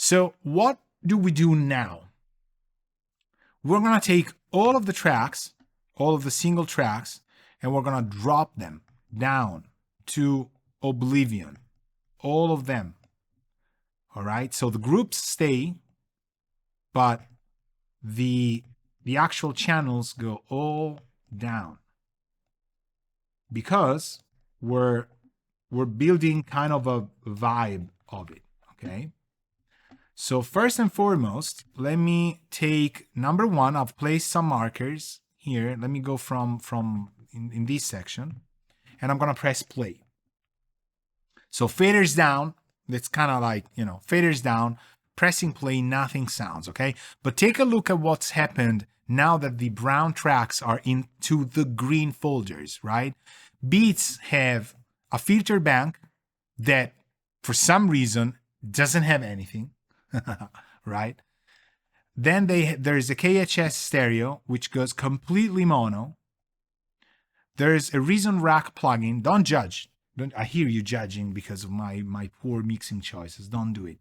So what do we do now? We're going to take all of the tracks, all of the single tracks, and we're going to drop them down to oblivion. All of them. All right. So the groups stay, but the actual channels go all down because we're building kind of a vibe of it. Okay. So first and foremost, let me take number one. I've placed some markers here. Let me go from in this section, and I'm going to press play. So faders down. That's kind of like, faders down, pressing play, nothing sounds, okay? But take a look at what's happened now that the brown tracks are into the green folders, right? Beats have a filter bank that for some reason doesn't have anything, right? Then there's a KHS stereo, which goes completely mono. There's a Reason Rack plugin. Don't judge. I hear you judging because of my poor mixing choices. Don't do it.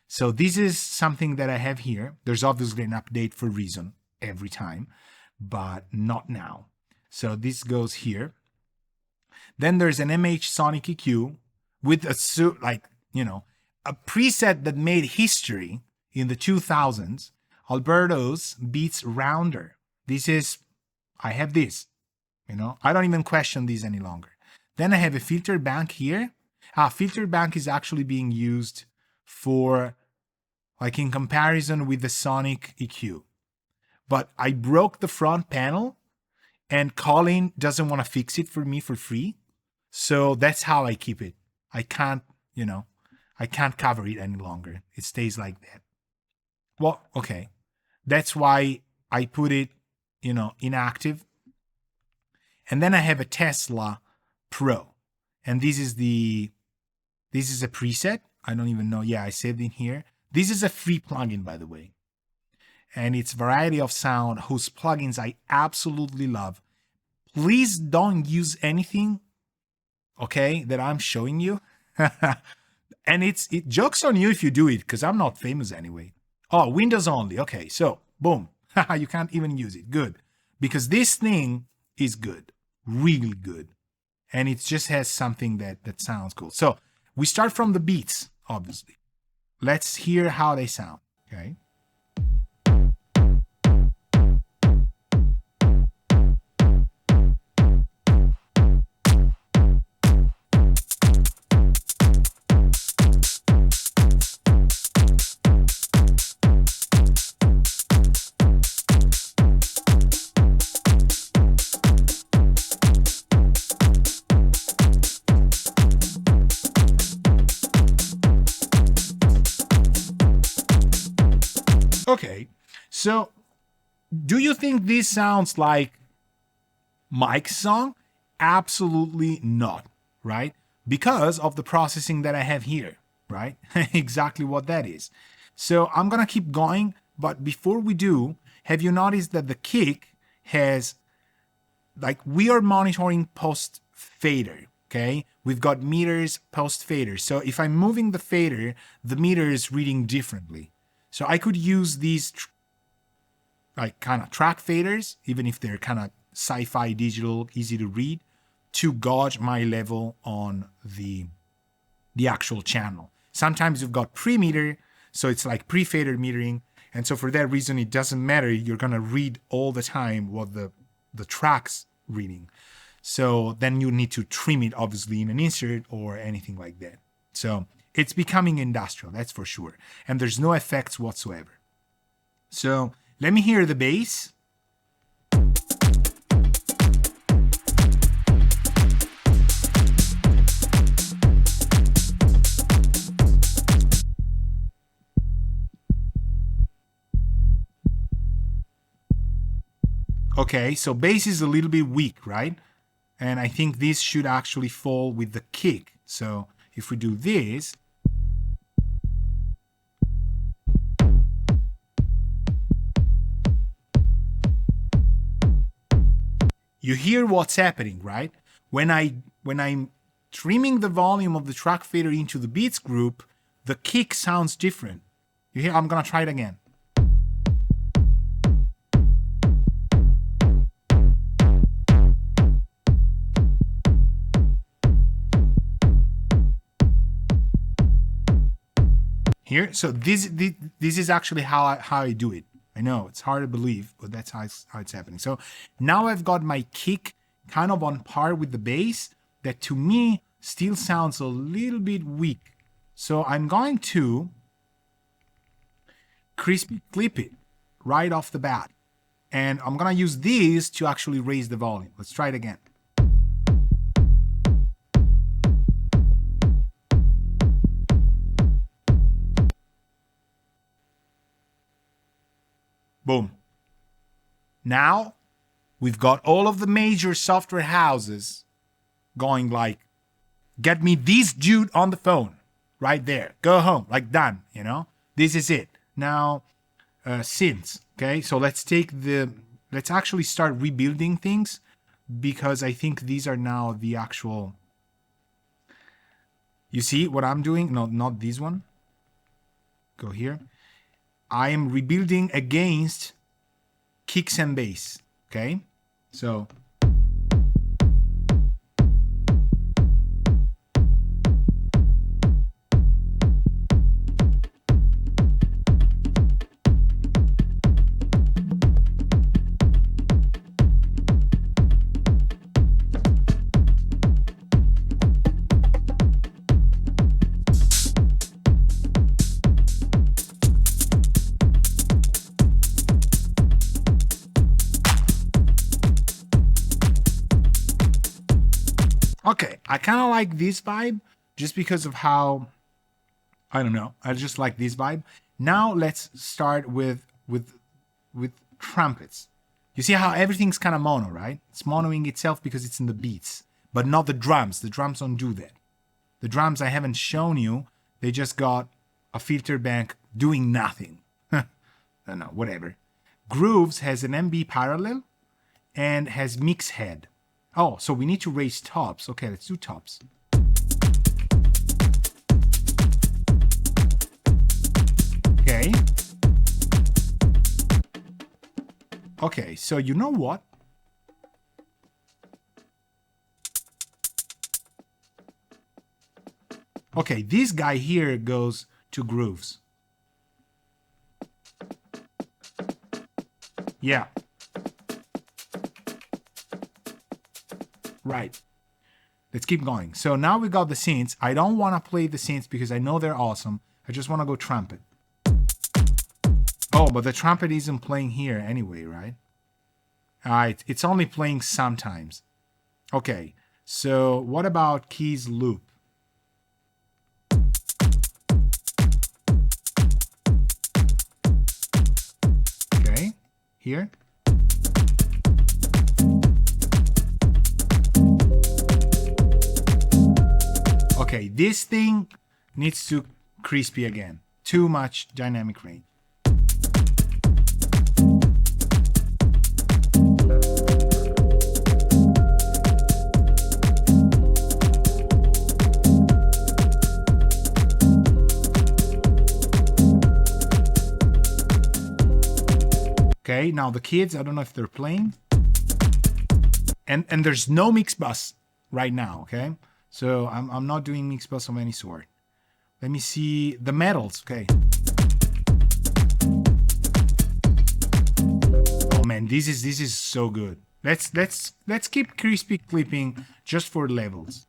So this is something that I have here. There's obviously an update for Reason every time, but not now. So this goes here. Then there's an MH Sonic EQ with a preset that made history in the 2000s. Alberto's Beats Rounder. I have this. I don't even question these any longer. Then I have a filter bank here. Filter bank is actually being used for, in comparison with the Sonic EQ. But I broke the front panel, and Colin doesn't want to fix it for me for free. So that's how I keep it. I can't cover it any longer. It stays like that. Well, okay. That's why I put it, inactive. And then I have a Tesla Pro, and this is a preset. I don't even know. Yeah, I saved it here. This is a free plugin, by the way, and it's Variety of Sound, whose plugins I absolutely love. Please don't use anything, okay, that I'm showing you. And it jokes on you if you do it, because I'm not famous anyway. Oh, Windows only. Okay, so boom, you can't even use it. Good, because this thing is good, really good. And it just has something that sounds cool. So we start from the beats, obviously. Let's hear how they sound, okay? Okay, so do you think this sounds like Mike's song? Absolutely not, right? Because of the processing that I have here, right? Exactly what that is. So I'm going to keep going, but before we do, have you noticed that the kick has, we are monitoring post fader, okay? We've got meters post fader. So if I'm moving the fader, the meter is reading differently. So I could use these kind of track faders, even if they're kind of sci-fi digital, easy to read, to gauge my level on the actual channel. Sometimes you've got pre-meter, so it's like pre-fader metering. And so for that reason, it doesn't matter. You're going to read all the time what the track's reading. So then you need to trim it, obviously, in an insert or anything like that. So it's becoming industrial, that's for sure. And there's no effects whatsoever. So let me hear the bass. Okay, so bass is a little bit weak, right? And I think this should actually fall with the kick. So if we do this, you hear what's happening, right? When I'm trimming the volume of the track fader into the beats group, the kick sounds different. You hear? I'm gonna try it again. Here, so this is actually how I do it. I know it's hard to believe, but that's how it's happening. So now I've got my kick kind of on par with the bass, that to me still sounds a little bit weak. So I'm going to crispy clip it right off the bat. And I'm gonna use these to actually raise the volume. Let's try it again. Boom. Now we've got all of the major software houses going like, get me this dude on the phone right there. Go home, like done, you know? This is it. Now, synths, okay? So let's actually start rebuilding things, because I think these are now the actual, you see what I'm doing? No, not this one. Go here. I am rebuilding against kicks and bass, okay? So okay, I kind of like this vibe just because of how, I don't know, I just like this vibe. Now let's start with trumpets. You see how everything's kind of mono, right? It's monoing itself because it's in the beats, but not the drums. The drums don't do that. The drums I haven't shown you. They just got a filter bank doing nothing. I don't know, whatever. Grooves has an MB parallel and has mix head. Oh, so we need to raise tops. Okay, let's do tops. Okay. Okay, so you know what? Okay, this guy here goes to grooves. Yeah. Right. Let's keep going. So now we got the synths. I don't want to play the synths because I know they're awesome. I just want to go trumpet. Oh, but the trumpet isn't playing here anyway, right? Alright, it's only playing sometimes. Okay, so what about keys loop? Okay, here. Okay, this thing needs to crispy again. Too much dynamic range. Okay, now the kids, I don't know if they're playing. And there's no mix bus right now, okay? So I'm not doing mix bus of any sort. Let me see the metals, okay. Oh man, this is so good. Let's keep crispy clipping just for levels.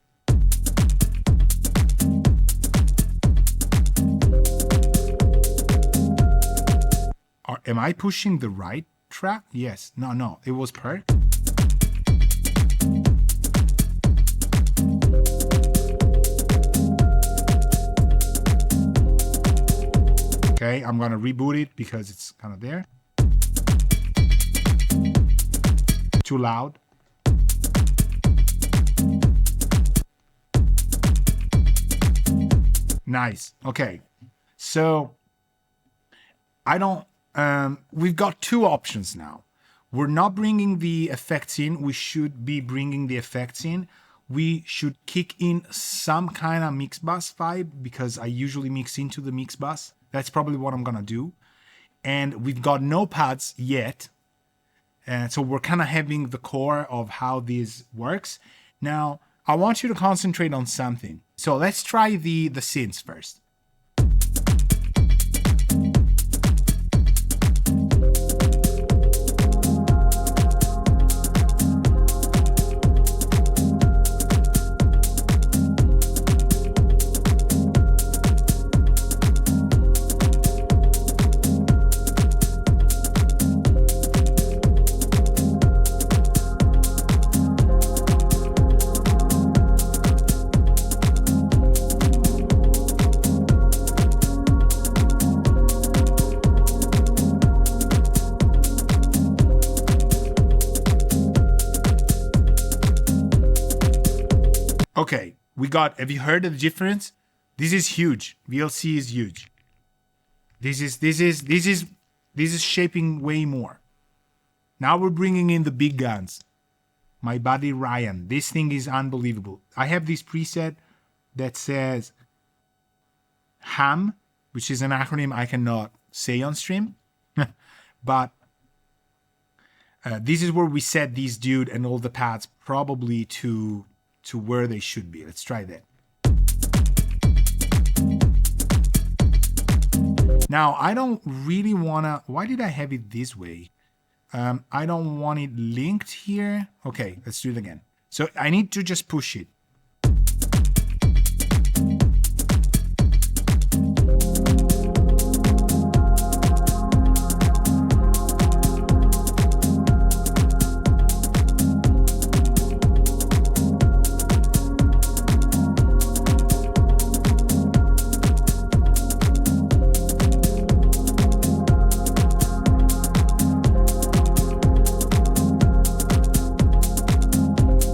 Am I pushing the right track? Yes. No, it was perk. Okay, I'm gonna reboot it because it's kind of there. Too loud. Nice. Okay, so I don't. We've got two options now. We're not bringing the effects in. We should be bringing the effects in. We should kick in some kind of mix bus vibe because I usually mix into the mix bus. That's probably what I'm gonna do. And we've got no pads yet. And so we're kind of having the core of how this works. Now, I want you to concentrate on something. So let's try the synths first. Okay, we got, have you heard of the difference? This is huge. VLC is huge. This is shaping way more. Now we're bringing in the big guns. My buddy Ryan. This thing is unbelievable. I have this preset that says HAM, which is an acronym I cannot say on stream. But this is where we set these dude and all the pads probably to where they should be. Let's try that. Now, I don't really wanna, why did I have it this way? I don't want it linked here. Okay, let's do it again. So I need to just push it.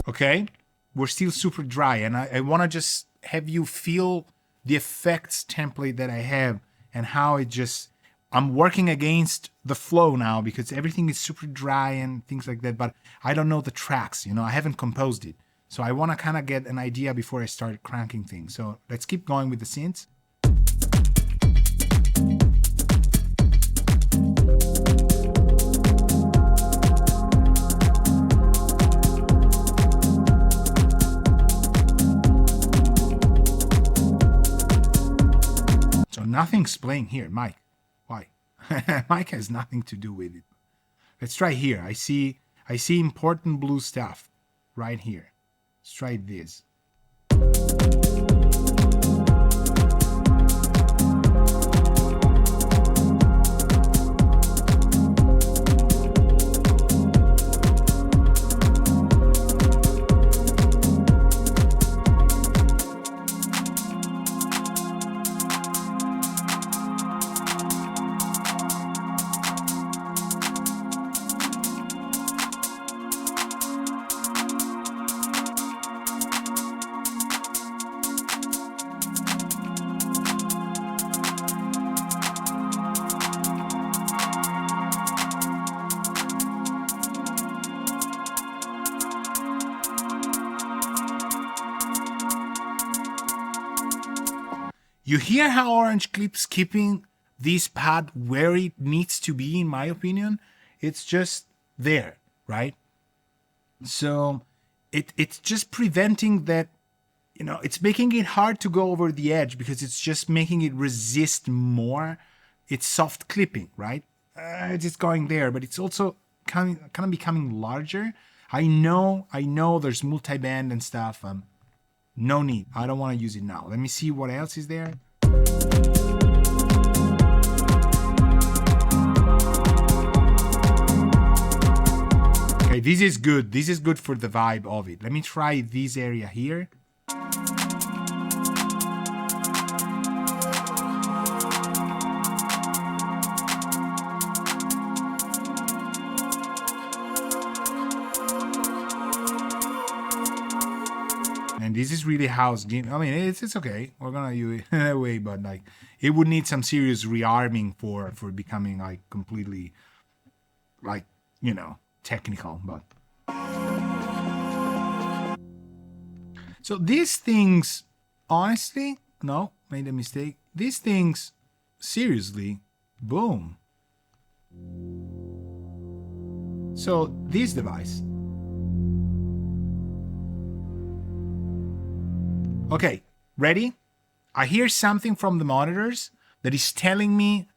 Okay, we're still super dry, and I want to just have you feel the effects template that I have and how it just, I'm working against the flow now because everything is super dry and things like that, but I don't know the tracks, you know, I haven't composed it. So I want to kind of get an idea before I start cranking things. So let's keep going with the synths. Nothing's playing here, Mike. Why? Mike has nothing to do with it. Let's try here. I see important blue stuff right here. Let's try this. You hear how Orange keeps keeping this pad where it needs to be, in my opinion? It's just there, right? So it's just preventing that, you know, it's making it hard to go over the edge because it's just making it resist more. It's soft clipping, right? It's just going there, but it's also kind of becoming larger. I know there's multi-band and stuff. No need. I don't want to use it now. Let me see what else is there. Okay, this is good. This is good for the vibe of it. Let me try this area here. And this is really house game. I mean, it's okay. We're gonna use it that way, but like it would need some serious rearming for becoming like completely, like, you know, technical. But so these things, honestly, no, made a mistake. These things seriously, boom. So this device. Okay, ready? I hear something from the monitors that is telling me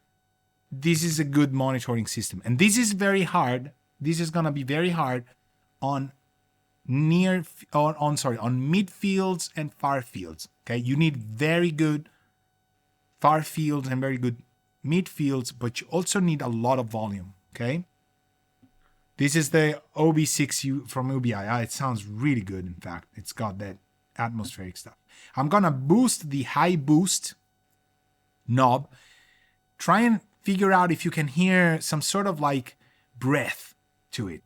this is a good monitoring system. And this is very hard. This is going to be very hard on on mid fields and far fields. Okay, you need very good far fields and very good mid fields, but you also need a lot of volume. Okay, this is the OB6U from UBI. It sounds really good. In fact, it's got that atmospheric stuff. I'm gonna boost the high boost knob. Try and figure out if you can hear some sort of like breath to it.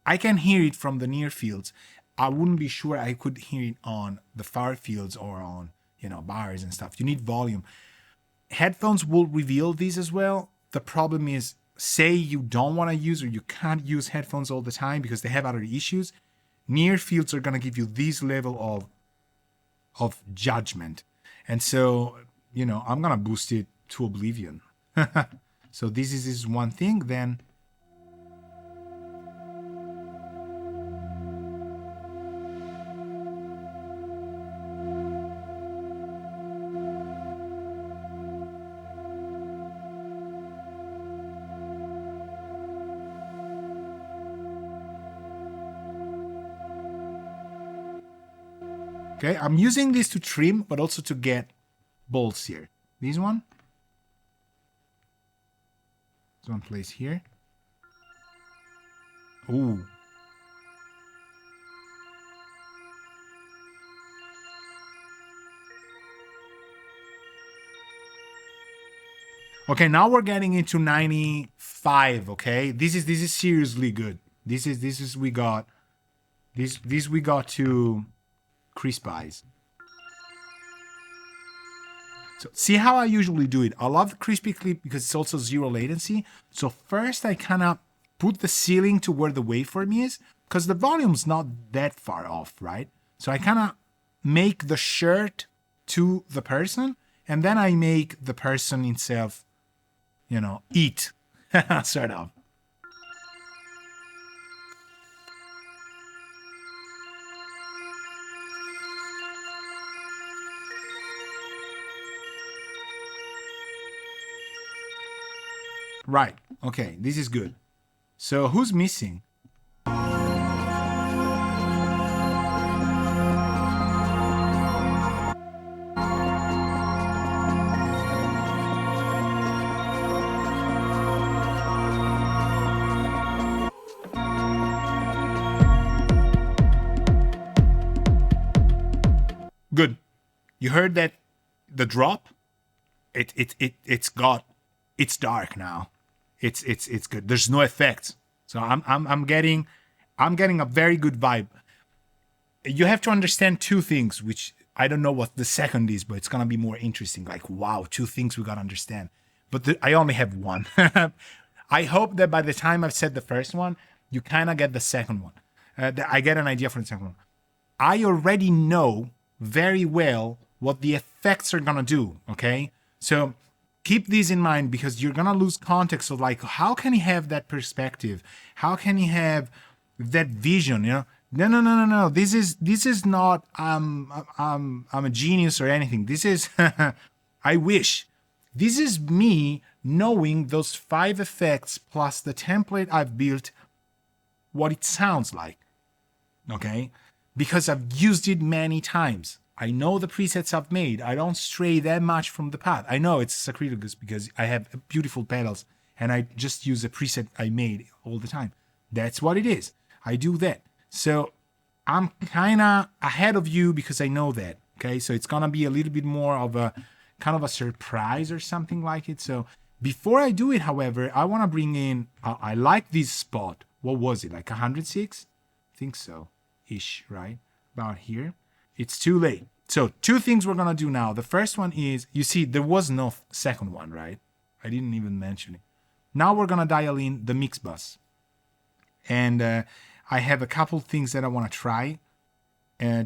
I can hear it from the near fields. I wouldn't be sure I could hear it on the far fields or on, bars and stuff. You need volume. Headphones will reveal these as well. The problem is, say you don't want to use or you can't use headphones all the time because they have other issues. Near fields are going to give you this level of judgment. And so, I'm going to boost it to oblivion. So this is one thing. Then okay, I'm using this to trim, but also to get bolts here. This one plays here. Ooh. Okay, now we're getting into 95. Okay, this is seriously good. This is we got to crisp eyes. So see how I usually do it. I love the crispy clip because it's also zero latency. So first I kind of put the ceiling to where the waveform is because the volume's not that far off, right? So I kind of make the shirt to the person and then I make the person himself, eat, sort of. Right. Okay, this is good. So who's missing? Good. You heard that the drop? It's dark now. It's good. There's no effects. So I'm getting a very good vibe. You have to understand two things, which I don't know what the second is, but it's gonna be more interesting. Like, wow, two things we gotta understand. But I only have one. I hope that by the time I've said the first one, you kind of get the second one. I get an idea for the second one. I already know very well what the effects are gonna do. Okay, so keep these in mind because you're gonna lose context of like, how can he have that perspective? How can he have that vision? No. This is not I'm a genius or anything. This is I wish. This is me knowing those 5 effects plus the template I've built, what it sounds like. Okay? Because I've used it many times. I know the presets I've made. I don't stray that much from the path. I know it's sacrilege because I have beautiful pedals and I just use a preset I made all the time. That's what it is. I do that. So I'm kind of ahead of you because I know that. Okay, so it's going to be a little bit more of a kind of a surprise or something like it. So before I do it, however, I want to bring in, I like this spot. What was it, like 106? I think so, ish, right? About here. It's too late. So 2 things we're going to do now. The first one is, you see, there was no second one, right? I didn't even mention it. Now we're going to dial in the mix bus. And I have a couple things that I want to try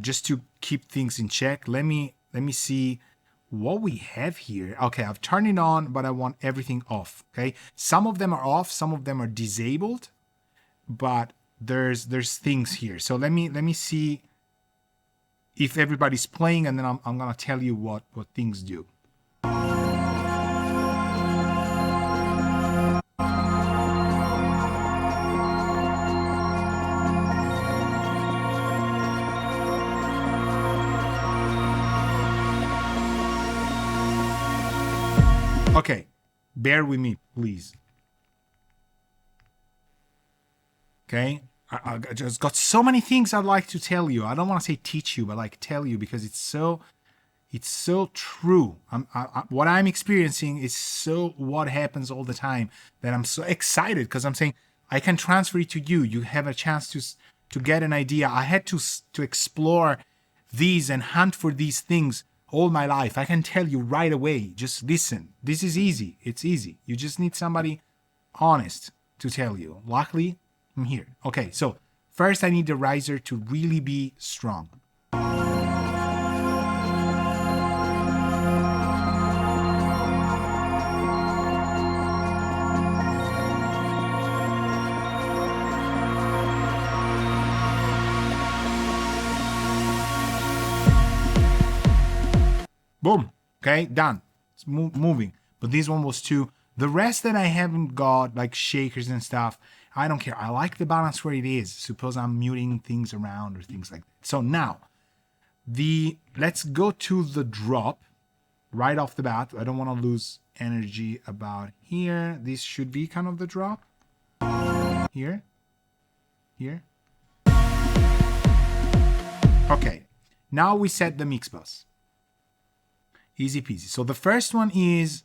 just to keep things in check. Let me see what we have here. Okay, I've turned it on, but I want everything off. Okay, some of them are off, some of them are disabled, but there's things here. So let me see if everybody's playing, and then I'm gonna tell you what things do. Okay, bear with me, please. Okay, I just got so many things I'd like to tell you. I don't want to say teach you, but like tell you, because it's so true. What I'm experiencing is so what happens all the time, that I'm so excited, because I'm saying I can transfer it to you. You have a chance to get an idea. I had to explore these and hunt for these things all my life. I can tell you right away. Just listen. This is easy. It's easy. You just need somebody honest to tell you. Luckily, I'm here. Okay, so first I need the riser to really be strong. Boom. Okay, done. It's moving. But this one was 2. The rest that I haven't got, like shakers and stuff, I don't care. I like the balance where it is. Suppose I'm muting things around or things like that. So now, let's go to the drop right off the bat. I don't want to lose energy about here. This should be kind of the drop. Here. Okay. Now we set the mix bus. Easy peasy. So the first one is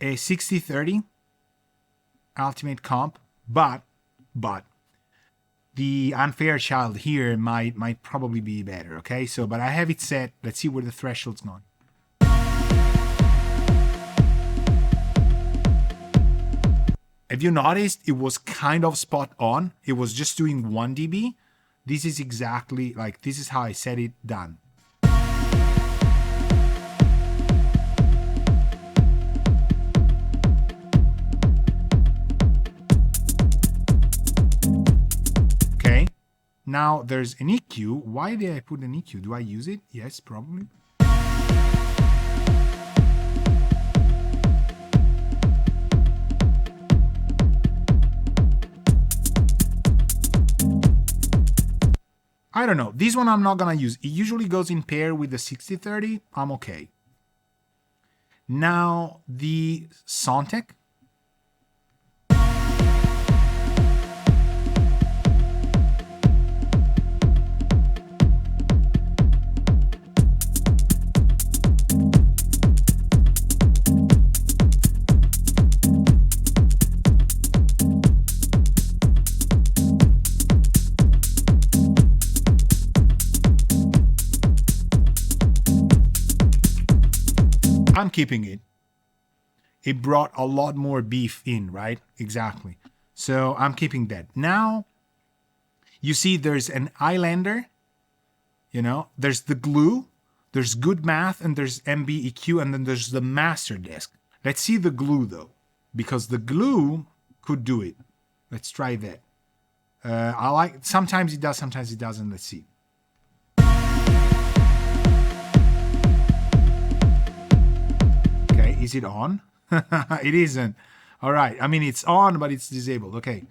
a 60-30 ultimate comp, but the unfair child here might probably be better. Okay, so but I have it set. Let's see where the threshold's going. Have you noticed it was kind of spot on? It was just doing 1 dB. This is exactly like, this is how I set it, done. Now there's an EQ. Why did I put an EQ? Do I use it? Yes, probably. I don't know. This one I'm not gonna use. It usually goes in pair with the 60-30. I'm okay. Now the Sontec. I'm keeping it. It brought a lot more beef in, right? Exactly. So I'm keeping that. Now, you see there's an Islander, there's the glue, there's good math, and there's MBEQ, and then there's the master desk. Let's see the glue though, because the glue could do it. Let's try that. Sometimes it does, sometimes it doesn't. Let's see. Is it on? It isn't. All right. I mean, it's on, but it's disabled. Okay.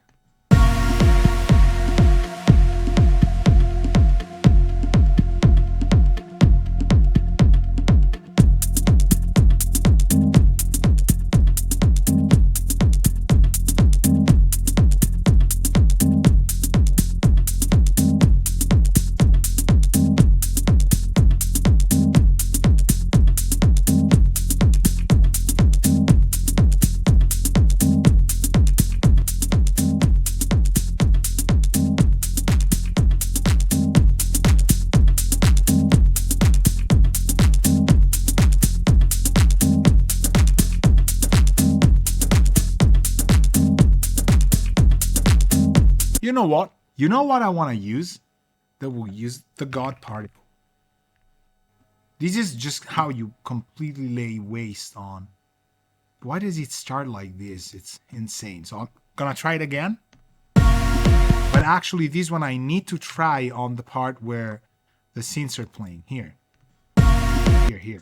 you know what? You know what I want to use? That will use the God particle. This is just how you completely lay waste on. Why does it start like this? It's insane. So I'm gonna try it again. But actually, this one I need to try on the part where the synths are playing. Here. Here.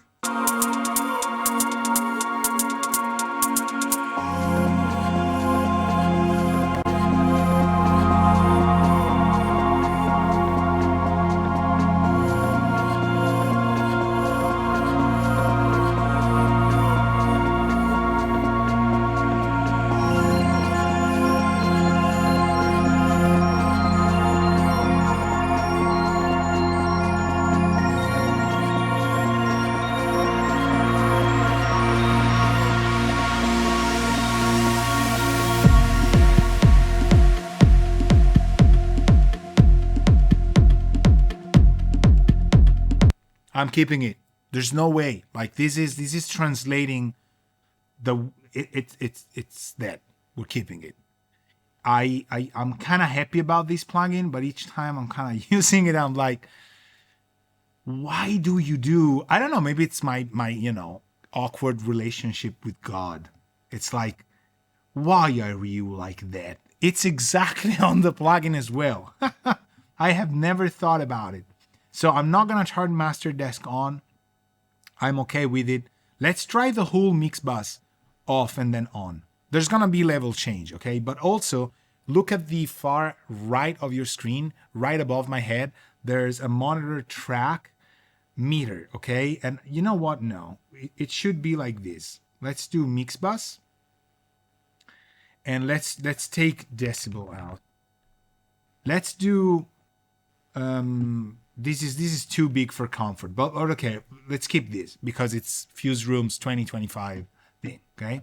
I'm keeping it. There's no way. Like this is translating it's that we're keeping it. I'm kind of happy about this plugin, but each time I'm kind of using it, I'm like, why do you do? I don't know. Maybe it's my awkward relationship with God. It's like, why are you like that? It's exactly on the plugin as well. I have never thought about it. So I'm not gonna turn master desk on. I'm okay with it. Let's try the whole mix bus off and then on. There's gonna be level change, okay? But also look at the far right of your screen, right above my head. There's a monitor track meter, okay? And you know what? No, it should be like this. Let's do mix bus, and let's take decibel out. Let's do this is too big for comfort, but okay, let's keep this because it's Fuse Room's 2025 thing, okay?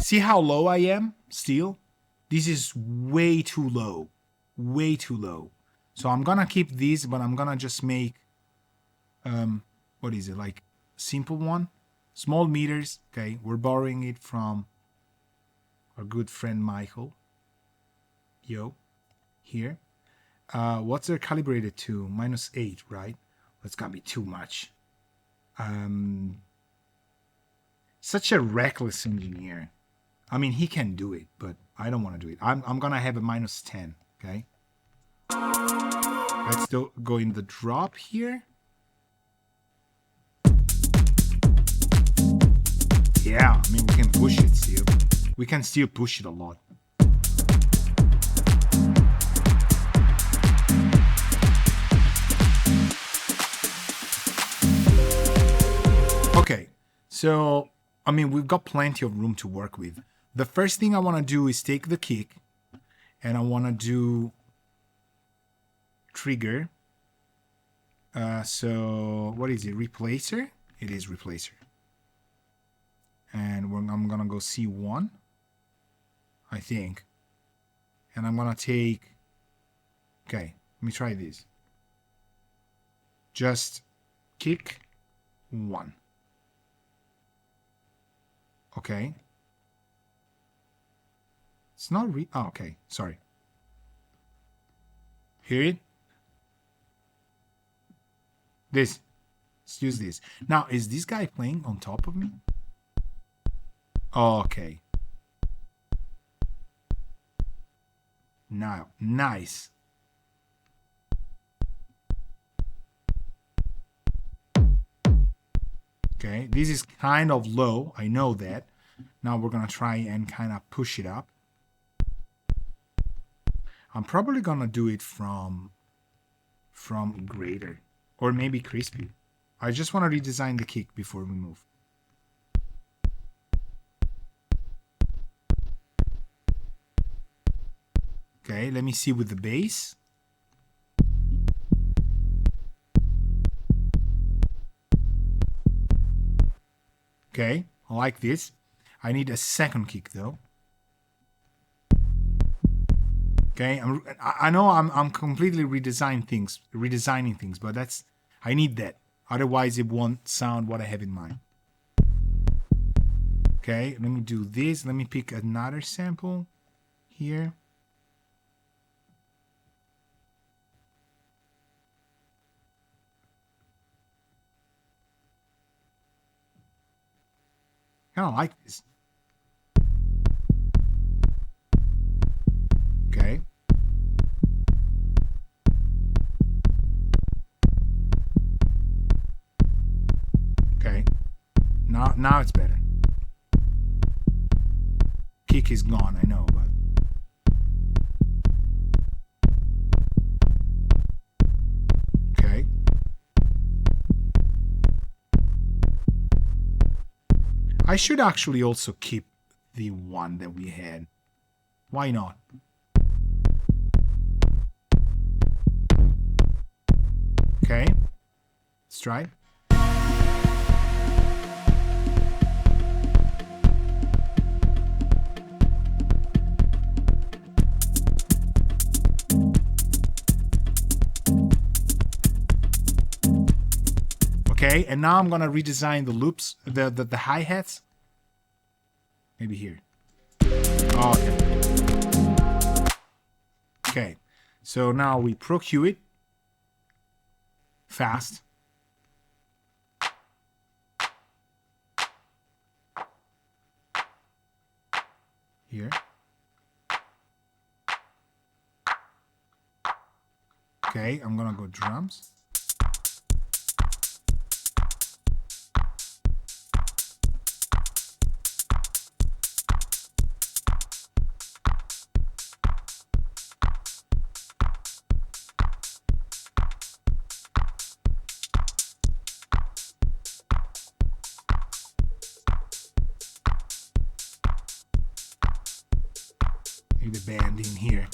See how low I am still? This is way too low. Way too low. So I'm gonna keep this, but I'm gonna just make, what is it, like simple one? Small meters, okay? We're borrowing it from our good friend Michael. Yo, here. What's it calibrated to? -8, right? That's gonna be too much. Such a reckless engineer. I mean, he can do it, but I don't want to do it. I'm gonna have a -10, okay? Let's go in the drop here. Yeah, I mean, we can push it still. We can still push it a lot. Okay, so, I mean, we've got plenty of room to work with. The first thing I want to do is take the kick, and I want to do trigger. So what is it? Replacer? It is replacer. And I'm gonna go C1, I think. And I'm gonna take. Okay, let me try this. Just kick 1. Okay. It's not oh, okay, sorry. Hear it? This. Let's use this. Now, is this guy playing on top of me? Oh, okay. Now, nice. Okay, this is kind of low. I know that. Now we're gonna try and kind of push it up. I'm probably gonna do it from greater or maybe crispy. I just want to redesign the kick before we move. Okay, let me see with the bass. Okay, I like this. I need a second kick though. Okay, I know I'm completely redesigning things, but I need that. Otherwise, it won't sound what I have in mind. Okay, let me do this. Let me pick another sample here. I don't like this. Okay. Okay. Now it's better. Kick is gone, I know, but okay. I should actually also keep the one that we had. Why not? Okay. Let's try. Okay, and now I'm gonna redesign the loops, the hi-hats. Maybe here. Oh, okay. Okay. So now we ProQ it fast. Here. Okay, I'm gonna go drums. Maybe the band in here.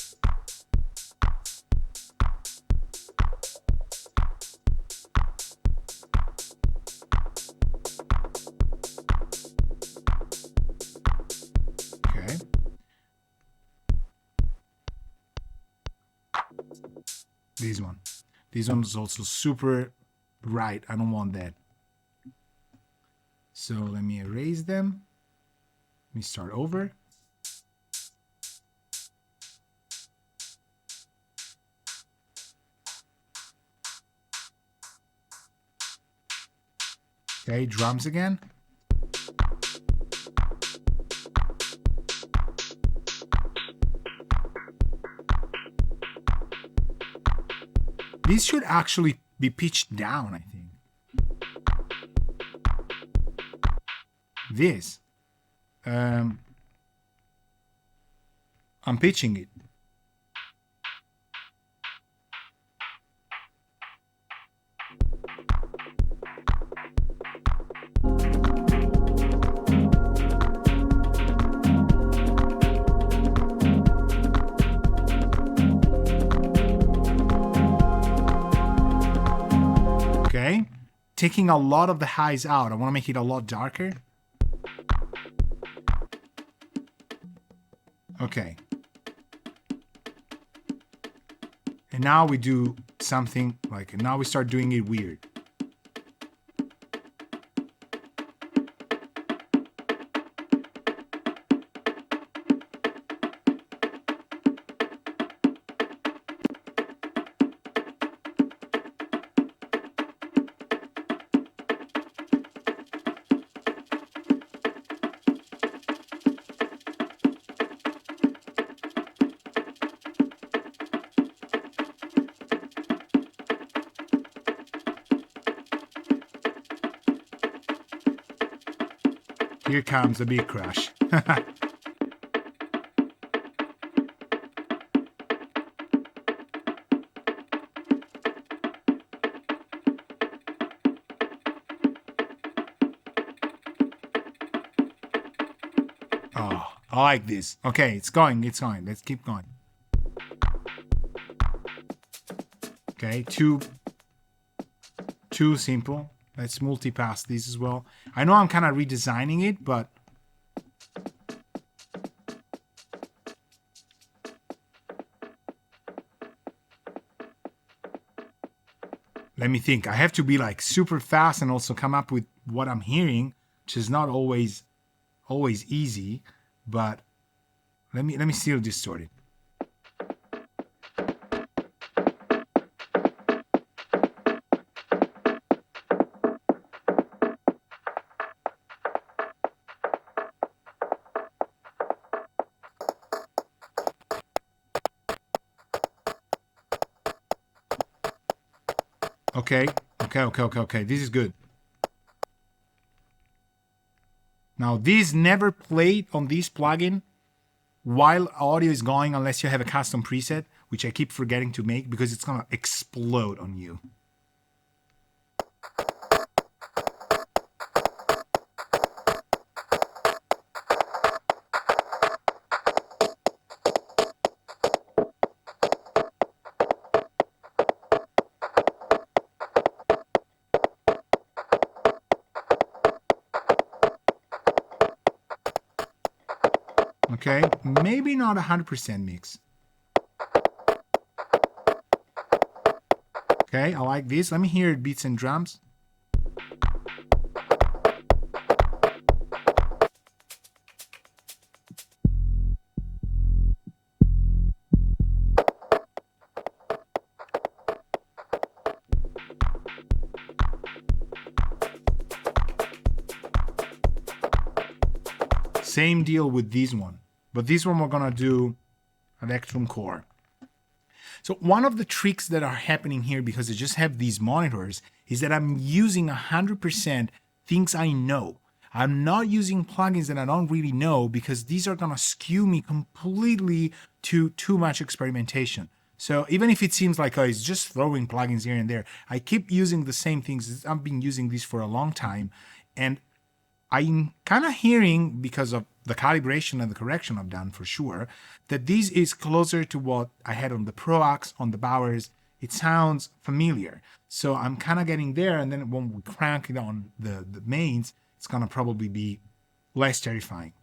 Okay. This one. This one is also super bright. I don't want that. So let me erase them. Let me start over. Okay, drums again. These should actually be pitched down, I think. This. I'm pitching it. Okay. Taking a lot of the highs out. I want to make it a lot darker. Okay. And now we do something like, and now we start doing it weird. Here comes the big crash. Oh, I like this. Okay, it's going. Let's keep going. Okay, too simple. Let's multipass this as well. I know I'm kind of redesigning it, but let me think. I have to be like super fast and also come up with what I'm hearing, which is not always easy, but let me still distort it. Okay. This is good. Now, these never played on this plugin while audio is going unless you have a custom preset, which I keep forgetting to make because it's gonna explode on you. Okay, maybe not 100% mix. Okay, I like this. Let me hear beats and drums. Same deal with this one, but this one we're gonna do Electrum Core. So one of the tricks that are happening here, because I just have these monitors, is that I'm using 100% things I know. I'm not using plugins that I don't really know because these are gonna skew me completely to too much experimentation. So even if it seems like it's just throwing plugins here and there, I keep using the same things. I've been using these for a long time, and I'm kind of hearing, because of the calibration and the correction I've done for sure, that this is closer to what I had on the Pro Aux, on the Bowers. It sounds familiar. So I'm kind of getting there, and then when we crank it on the mains, it's going to probably be less terrifying.